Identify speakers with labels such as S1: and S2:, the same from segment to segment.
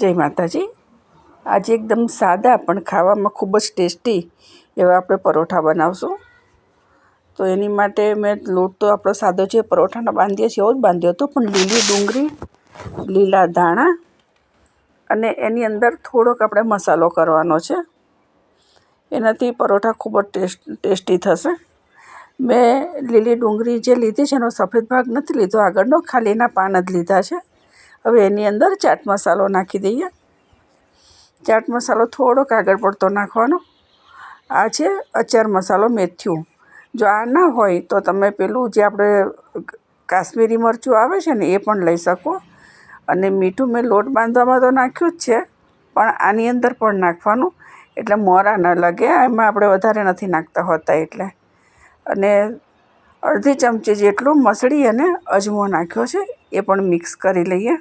S1: જય માતાજી। આજે એકદમ સાદા પણ ખાવામાં ખૂબ જ ટેસ્ટી એવા આપણે પરોઠા બનાવશું। તો એની માટે મેં લોટ તો આપણો સાદો છે પરોઠાનો બાંધીએ છીએ એવો જ બાંધ્યો હતો, પણ લીલી ડુંગળી, લીલા ધાણા અને એની અંદર થોડોક આપણે મસાલો કરવાનો છે। એનાથી પરોઠા ખૂબ જ ટેસ્ટી થશે। મેં લીલી ડુંગળી જે લીધી છે એનો સફેદ ભાગ નથી લીધો, આગળનો ખાલી એના પાન જ લીધા છે। હવે એની અંદર ચાટ મસાલો નાખી દઈએ। ચાટ મસાલો થોડોક આગળ પડતો નાખવાનો। આ છે અચાર મસાલો મેથ્યું। જો આ ના હોય તો તમે પેલું જે આપણે કાશ્મીરી મરચું આવે છે ને એ પણ લઈ શકો। અને મીઠું મેં લોટ બાંધવામાં તો નાખ્યું જ છે, પણ આની અંદર પણ નાખવાનું એટલે મોરા ન લાગે। એમાં આપણે વધારે નથી નાખતા હોતા એટલે। અને અડધી ચમચી જેટલું મસળી અને અજમો નાખ્યો છે, એ પણ મિક્સ કરી લઈએ।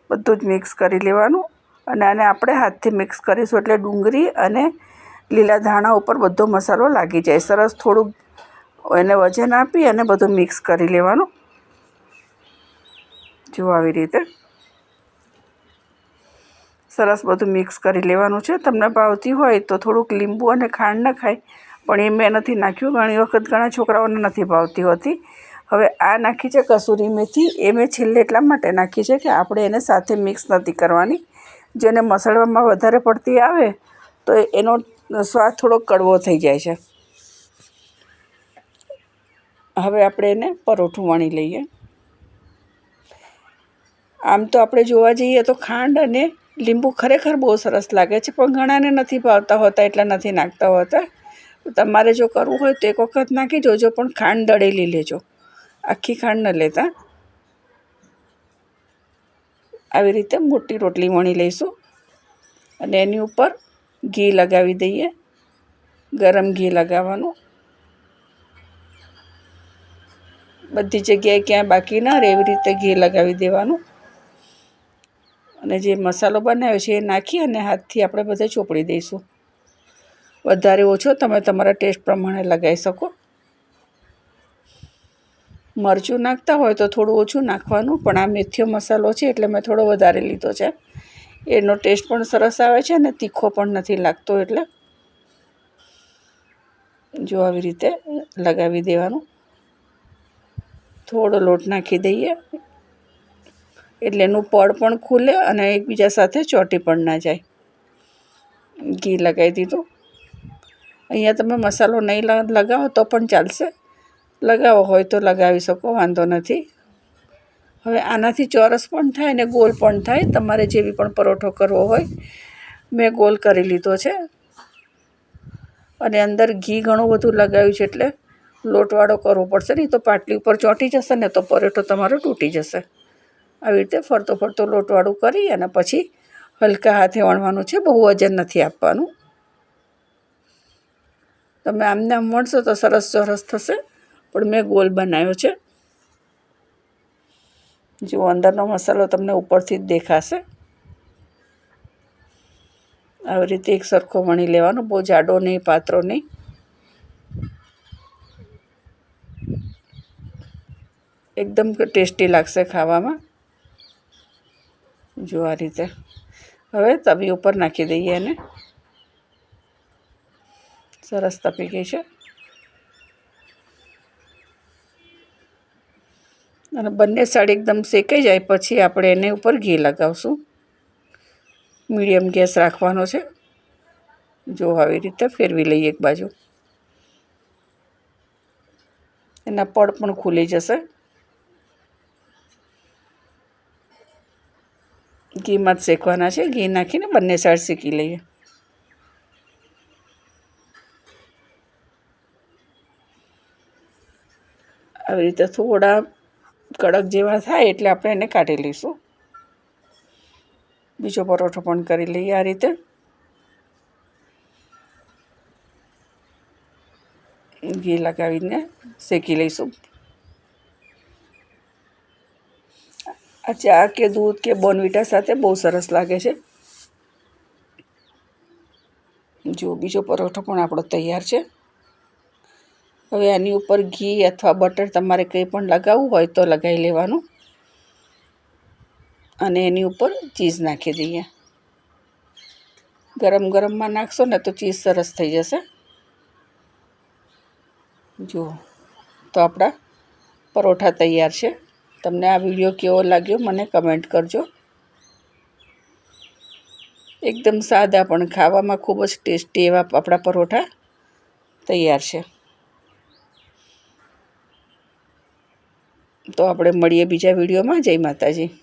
S1: બધું જ મિક્સ કરી લેવાનું અને આને આપણે હાથથી મિક્સ કરીશું એટલે ડુંગળી અને લીલા ધાણા ઉપર બધો મસાલો લાગી જાય। સરસ થોડુંક એને વજન આપી અને બધું મિક્સ કરી લેવાનું। જો આવી રીતે સરસ બધું મિક્સ કરી લેવાનું છે। તમને ભાવતી હોય તો થોડુંક લીંબુ અને ખાંડ નખાય, પણ એ મેં નથી નાખ્યું। ઘણી વખત ઘણા છોકરાઓને નથી ભાવતી હોતી। હવે આ નાખી છે કસૂરી મેથી, એ મેં છેલ્લે એટલા માટે નાખી છે કે આપણે એને સાથે મિક્સ નથી કરવાની। જેને મસળવામાં વધારે પડતી આવે તો એનો સ્વાદ થોડો કડવો થઈ જાય છે। હવે આપણે એને પરોઠું વણી લઈએ। આમ તો આપણે જોવા જઈએ તો ખાંડ અને લીંબુ ખરેખર બહુ સરસ લાગે છે, પણ ઘણાને નથી ભાવતા હોતા એટલે નથી નાખતા હોતા। તમારે જો કરવું હોય તો એક વખત નાખી જોજો, પણ ખાંડ દળેલી લેજો, આખી ખાંડ ન લેતા। આવી રીતે મોટી રોટલી વણી લઈશું અને એની ઉપર ઘી લગાવી દઈએ। ગરમ ઘી લગાવવાનું, બધી જગ્યાએ ક્યાંય બાકી ના રહે એવી રીતે ઘી લગાવી દેવાનું। અને જે મસાલો બનાવ્યો છે એ નાખી અને હાથથી આપણે બધે ચોપડી દઈશું। વધારે ઓછો તમે તમારા ટેસ્ટ પ્રમાણે લગાવી શકો। મરચું નાખતા હોય તો થોડું ઓછું નાખવાનું, પણ આ મેથીયો મસાલો છે એટલે મેં થોડો વધારે લીધો છે। એનો ટેસ્ટ પણ સરસ આવે છે અને તીખો પણ નથી લાગતો। એટલે જો આવી રીતે લગાવી દેવાનું। થોડો લોટ નાખી દઈએ એટલે એનું પડ પણ ખુલે અને એકબીજા સાથે ચોંટી પણ ના જાય। ઘી લગાવી દીધું। અહીંયા તમે મસાલો નહીં લગાવો તો પણ ચાલશે, લગાવો હોય તો લગાવી શકો, વાંધો નથી। હવે આનાથી ચોરસ પણ થાય અને ગોલ પણ થાય, તમારે જેવી પણ પરોઠો કરવો હોય। મેં ગોલ કરી લીધો છે અને અંદર ઘી ઘણું બધું લગાવ્યું છે એટલે લોટવાળો કરવો પડશે, નહીં તો પાટલી ઉપર ચોંટી જશે ને તો પરોઠો તમારો તૂટી જશે। આવી રીતે ફરતો ફરતો લોટવાળું કરી અને પછી હલકા હાથે વણવાનું છે, બહુ વજન નથી આપવાનું। તમે આમને આમ વણશો તો સરસ ચોરસ થશે, પણ મેં ગોલ બનાવ્યો છે। જો અંદરનો મસાલો તમને ઉપરથી જ દેખાશે। આવી રીતે એક સરખો વણી લેવાનો, બહુ જાડો નહીં, પાતળો નહીં। એકદમ ટેસ્ટી લાગશે ખાવામાં। જો આ રીતે હવે તવી ઉપર નાખી દઈએ એને। સરસ તપી ગઈ છે અને બંને સાઈડ એકદમ શેકાઈ જાય પછી આપણે એને ઉપર ઘી લગાવશું। મીડિયમ ગેસ રાખવાનો છે। જો આવી રીતે ફેરવી લઈએ એક બાજુ, એના પડ પણ ખુલી જશે। ઘીમાં જ શેકવાના છે, ઘી નાખીને બંને સાઈડ શેકી લઈએ। આવી રીતે થોડા કડક જેવા થાય એટલે આપણે એને કાઢી લઈશું। બીજો પરોઠો પણ કરી લઈએ આ રીતે। ઘી લગાવીને શેકી લઈશું। આ ચા કે દૂધ કે બોર્નવિટા સાથે બહુ સરસ લાગે છે। જો બીજો પરોઠો પણ આપણો તૈયાર છે। હવે આની ઉપર ઘી અથવા બટર તમારે કંઈ પણ લગાવવું હોય તો લગાવી લેવાનું। અને એની ઉપર ચીઝ નાખી દઈએ. ગરમ ગરમમાં નાખશો ને તો ચીઝ સરસ થઈ જશે. જુઓ તો આપણા પરોઠા તૈયાર છે. તમને આ વિડીયો કેવો લાગ્યો મને કમેન્ટ કરજો. એકદમ સાદા પણ ખાવામાં ખૂબ જ ટેસ્ટી એવા આપણા પરોઠા તૈયાર છે. તો આપણે મળીએ બીજા વિડીયોમાં. જય માતાજી.